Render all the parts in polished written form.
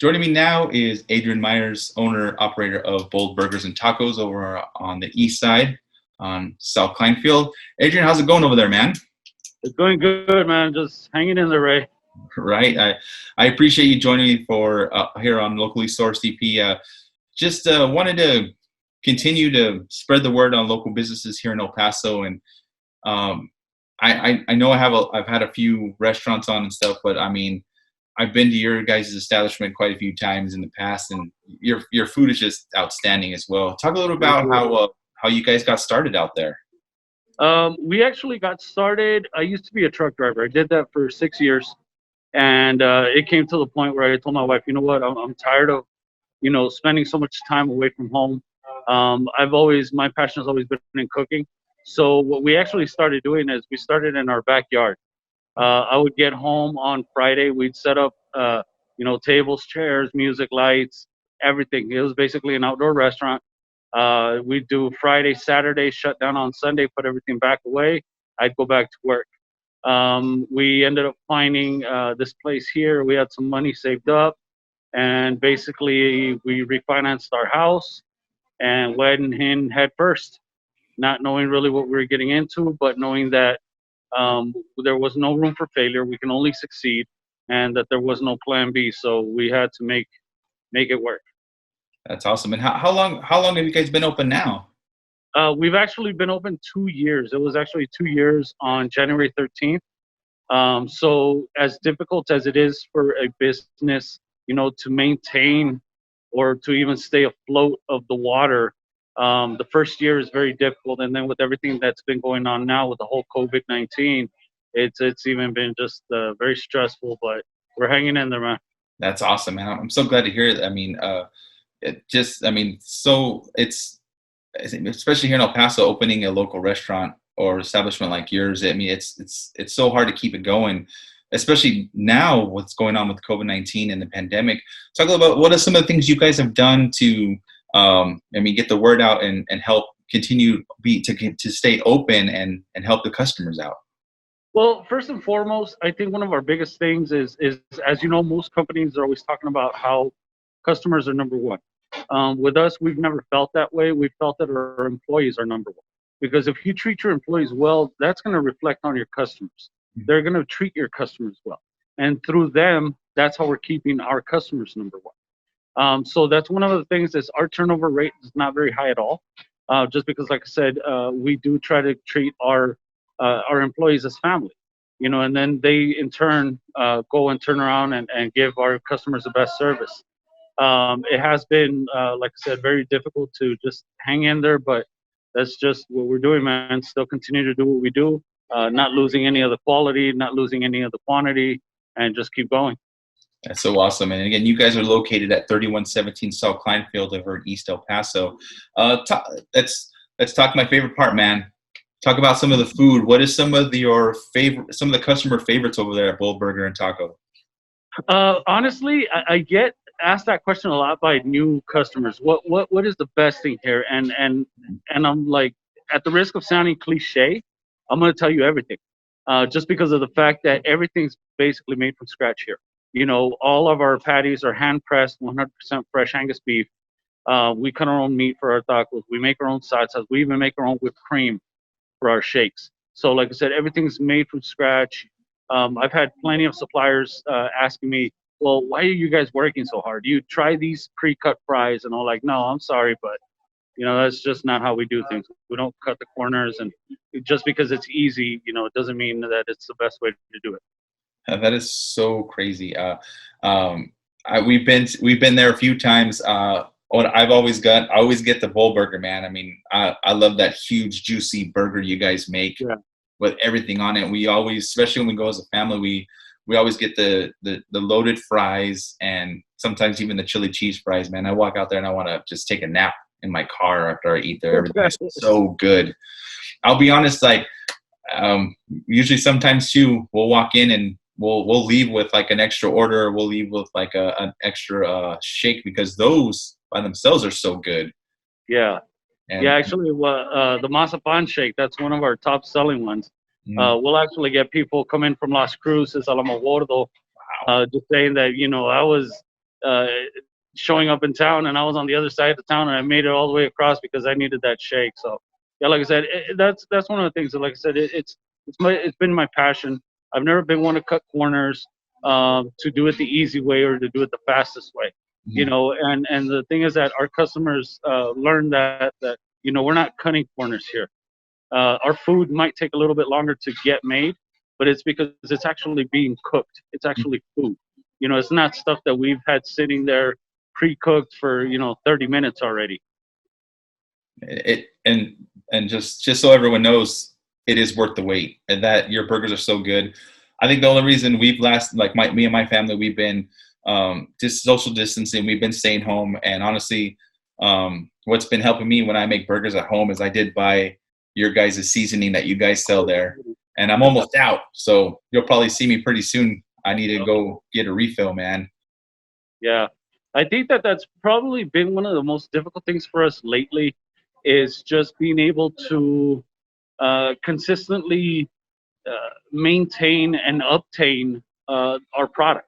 Joining me now is Adrian Myers, owner operator of Bold Burgers and Tacos over on the east side on South Kleinfield. Adrian, how's it going over there, man? It's going good, man. Just hanging in there, Ray. Right. I appreciate you joining me for here on Locally Sourced EP. Just wanted to continue to spread the word on local businesses here in El Paso, and I know I've had a few restaurants on and stuff, but I mean, I've been to your guys' establishment quite a few times in the past, and your food is just outstanding as well. Talk a little about how you guys got started out there. We actually got started. I used to be a truck driver. I did that for 6 years, and it came to the point where I told my wife, you know what, I'm tired of, spending so much time away from home. My passion has always been in cooking. So what we actually started doing is we started in our backyard. I would get home on Friday. We'd set up, tables, chairs, music, lights, everything. It was basically an outdoor restaurant. We'd do Friday, Saturday, shut down on Sunday, put everything back away. I'd go back to work. We ended up finding this place here. We had some money saved up, and basically we refinanced our house and went in head first, not knowing really what we were getting into, but knowing that there was no room for failure. We can only succeed, and that there was no plan B. So we had to make it work. That's awesome. And how long have you guys been open now? We've actually been open 2 years. It was actually 2 years on January 13th. So as difficult as it is for a business, to maintain or to even stay afloat of the water, the first year is very difficult. And then with everything that's been going on now with the whole COVID-19, it's even been just very stressful, but we're hanging in there, man. That's awesome, man. I'm so glad to hear it. I mean, especially here in El Paso, opening a local restaurant or establishment like yours. I mean, it's so hard to keep it going, especially now what's going on with COVID-19 and the pandemic. Talk a little about what are some of the things you guys have done to, get the word out and help continue to stay open and help the customers out. Well, first and foremost, I think one of our biggest things is as you know, most companies are always talking about how customers are number one. With us, we've never felt that way. We've felt that our employees are number one. Because if you treat your employees well, that's going to reflect on your customers. They're going to treat your customers well. And through them, that's how we're keeping our customers number one. So that's one of the things is our turnover rate is not very high at all. Just because, like I said, we do try to treat our employees as family. And then they in turn go and turn around and give our customers the best service. It has been, like I said, very difficult to just hang in there, but that's just what we're doing, man. Still continue to do what we do, not losing any of the quality, not losing any of the quantity, and just keep going. That's so awesome. And again, you guys are located at 3117 South Kleinfield over in East El Paso. Let's talk my favorite part, man. Talk about some of the food. What is some of the customer favorites over there at Bold Burger and Taco? Honestly, I get asked that question a lot by new customers. What is the best thing here? And I'm like, at the risk of sounding cliche, I'm going to tell you everything. Just because of the fact that everything's basically made from scratch here. All of our patties are hand pressed, 100% fresh Angus beef. We cut our own meat for our tacos. We make our own salsas. We even make our own whipped cream for our shakes. So like I said, everything's made from scratch. I've had plenty of suppliers asking me, well, why are you guys working so hard? You try these pre-cut fries, and I'm like, no, I'm sorry, but that's just not how we do things. We don't cut the corners, and just because it's easy, it doesn't mean that it's the best way to do it. That is so crazy. We've been there a few times. What I always get the Bold Burger, man. I mean, I love that huge, juicy burger you guys make with everything on it. We always, especially when we go as a family, we always get the loaded fries and sometimes even the chili cheese fries, man. I walk out there and I want to just take a nap in my car after I eat there. Everything's so good. I'll be honest, like usually sometimes too, we'll walk in and we'll leave with like an extra order. We'll leave with like an extra shake because those by themselves are so good. Yeah. Actually, the Masapan Shake, that's one of our top selling ones. We'll actually get people come in from Las Cruces, Alamo Gordo, just saying that, uh, showing up in town, and I was on the other side of town, and I made it all the way across because I needed that shake. So yeah, like I said, that's one of the things that, like I said, it's been my passion. I've never been one to cut corners, to do it the easy way or to do it the fastest way. You Mhm. know, and the thing is that our customers learn that we're not cutting corners here. Our food might take a little bit longer to get made, but it's because it's actually being cooked. It's actually food. You know, it's not stuff that we've had sitting there pre-cooked for 30 minutes already. It and just so everyone knows, it is worth the wait, and that your burgers are so good. I think the only reason we've last like me and my family, we've been just social distancing. We've been staying home, and honestly, what's been helping me when I make burgers at home is I did buy your guys' seasoning that you guys sell there, and I'm almost out. So you'll probably see me pretty soon. I need to go get a refill, man. Yeah, I think that that's probably been one of the most difficult things for us lately, is just being able to consistently maintain and obtain our product.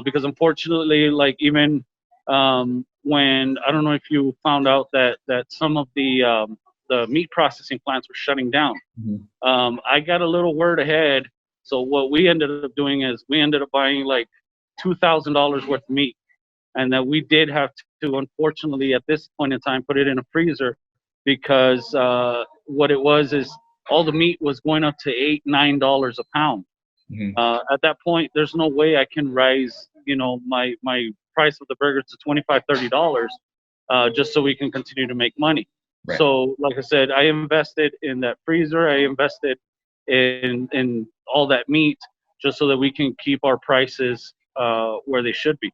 Because unfortunately, like even when I don't know if you found out that some of the meat processing plants were shutting down. Mhm. I got a little word ahead. So what we ended up doing is we ended up buying like $2,000 worth of meat, and that we did have to, unfortunately, at this point in time, put it in a freezer because what it was is all the meat was going up to $8, $9 a pound. Mhm. At that point, there's no way I can raise, my price of the burger to 25, $30, just so we can continue to make money. Right. So, like I said, I invested in that freezer. I invested in all that meat just so that we can keep our prices where they should be.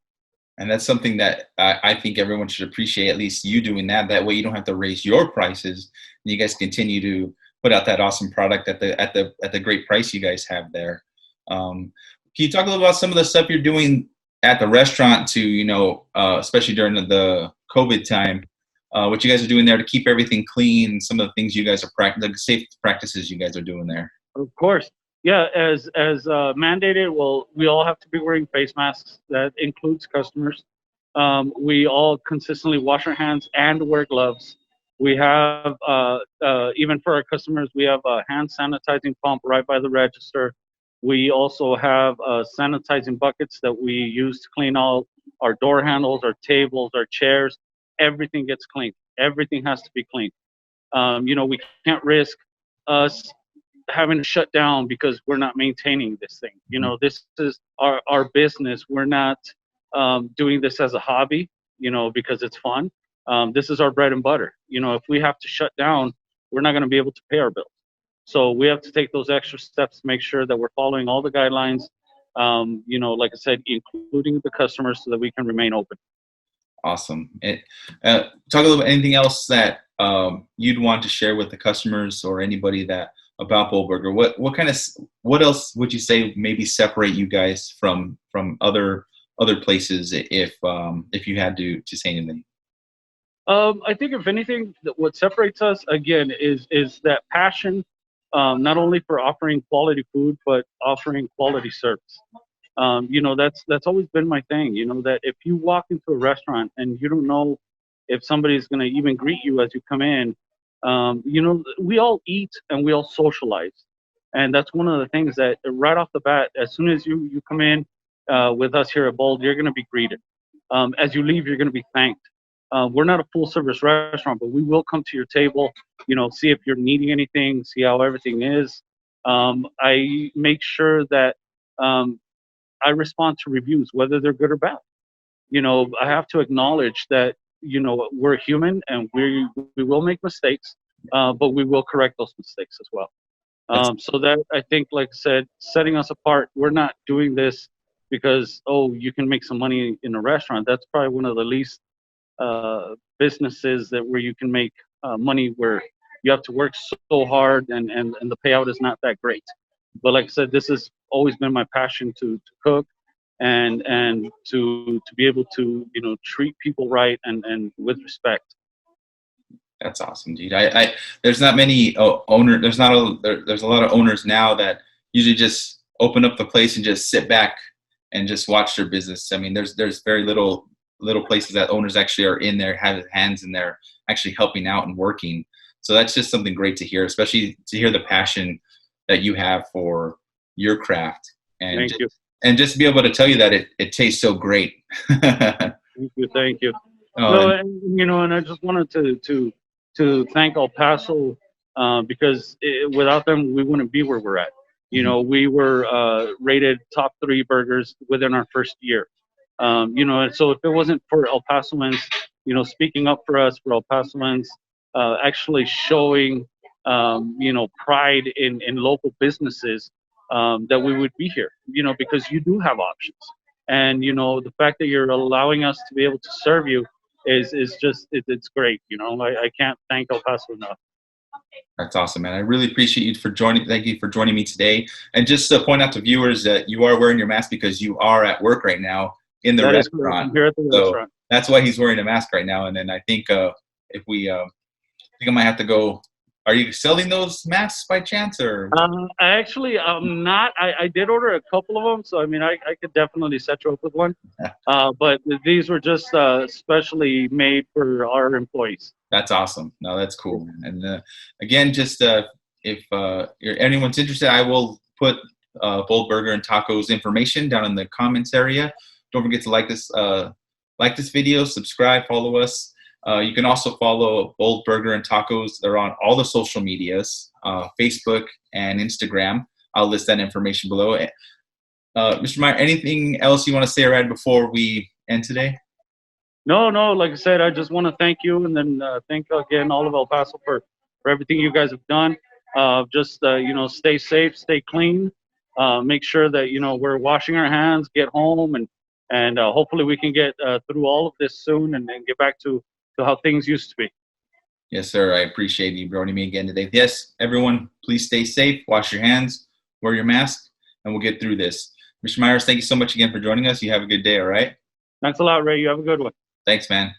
And that's something that I think everyone should appreciate, at least you doing that. That way you don't have to raise your prices. And you guys continue to put out that awesome product at the great price you guys have there. Can you talk a little about some of the stuff you're doing at the restaurant to, especially during the COVID time, what you guys are doing there to keep everything clean, and some of the things you guys are the safety practices you guys are doing there? Of course. Yeah, as mandated, well, we all have to be wearing face masks. That includes customers. We all consistently wash our hands and wear gloves. We have, even for our customers, we have a hand sanitizing pump right by the register. We also have sanitizing buckets that we use to clean all our door handles, our tables, our chairs. Everything gets cleaned. Everything has to be cleaned. We can't risk us having to shut down because we're not maintaining this thing. This is our business. We're not doing this as a hobby, because it's fun. This is our bread and butter. If we have to shut down, we're not going to be able to pay our bills. So we have to take those extra steps to make sure that we're following all the guidelines, like I said, including the customers so that we can remain open. Awesome. Talk a little bit anything else that you'd want to share with the customers or anybody that about Bullburger. What else would you say maybe separate you guys from other places if you had to say anything? I think if anything, what separates us again is that passion, not only for offering quality food but offering quality service. That's always been my thing. That if you walk into a restaurant and you don't know if somebody's going to even greet you as you come in, we all eat and we all socialize, and that's one of the things that right off the bat, as soon as you come in with us here at Bold, you're going to be greeted. As you leave, you're going to be thanked. We're not a full service restaurant, but we will come to your table, see if you're needing anything, see how everything is. I make sure that I respond to reviews, whether they're good or bad. I have to acknowledge that, we're human and we will make mistakes, but we will correct those mistakes as well. That's So that I think, like I said, setting us apart, we're not doing this because, oh, you can make some money in a restaurant. That's probably one of the least businesses that where you can make money, where you have to work so hard and the payout is not that great. But like I said, this has always been my passion to cook and to be able to treat people right and with respect. That's awesome, dude. I there's not many owner. There's a lot of owners now that usually just open up the place and just sit back and just watch their business. I mean, there's very little places that owners actually are in there, have hands in there, actually helping out and working. So that's just something great to hear, especially to hear the passion that you have for your craft, and Thank you. and just to be able to tell you that it tastes so great. Thank you. Thank you. Oh, No, and, and I just wanted to thank El Paso because without them, we wouldn't be where we're at. We were rated top 3 burgers within our first year. And so if it wasn't for El Pasoans, speaking up for us, for El Pasoans, actually showing, pride in local businesses, that we would be here, because you do have options. And, the fact that you're allowing us to be able to serve you is just, it's great. I can't thank El Paso enough. that's awesome, man. I really appreciate you for joining. Thank you for joining me today. And just to point out to viewers that you are wearing your mask because you are at work right now in the That is correct. restaurant. I'm here at the So restaurant. that's why he's wearing a mask right now. And then I think if we, I think I might have to go. Are you selling those masks by chance, or? I actually, I'm not. I did order a couple of them, so I mean, I could definitely set you up with one. But these were just specially made for our employees. That's awesome. No, that's cool, man. And again, just if anyone's interested, I will put Bold Burger and Tacos information down in the comments area. Don't forget to like this video, subscribe, follow us. You can also follow Bold Burger and Tacos. They're on all the social medias, Facebook and Instagram. I'll list that information below. Mr. Meyer, anything else you want to say right before we end today? No. Like I said, I just want to thank you, and then thank again all of El Paso for everything you guys have done. Just stay safe, stay clean. Make sure that we're washing our hands. Get home, and hopefully we can get through all of this soon, and get back to how things used to be. Yes, sir. I appreciate you joining me again today. Yes, everyone, please stay safe, wash your hands, wear your mask, and we'll get through this. Mr. Myers, thank you so much again for joining us. You have a good day, all right? Thanks a lot, Ray. You have a good one. Thanks, man.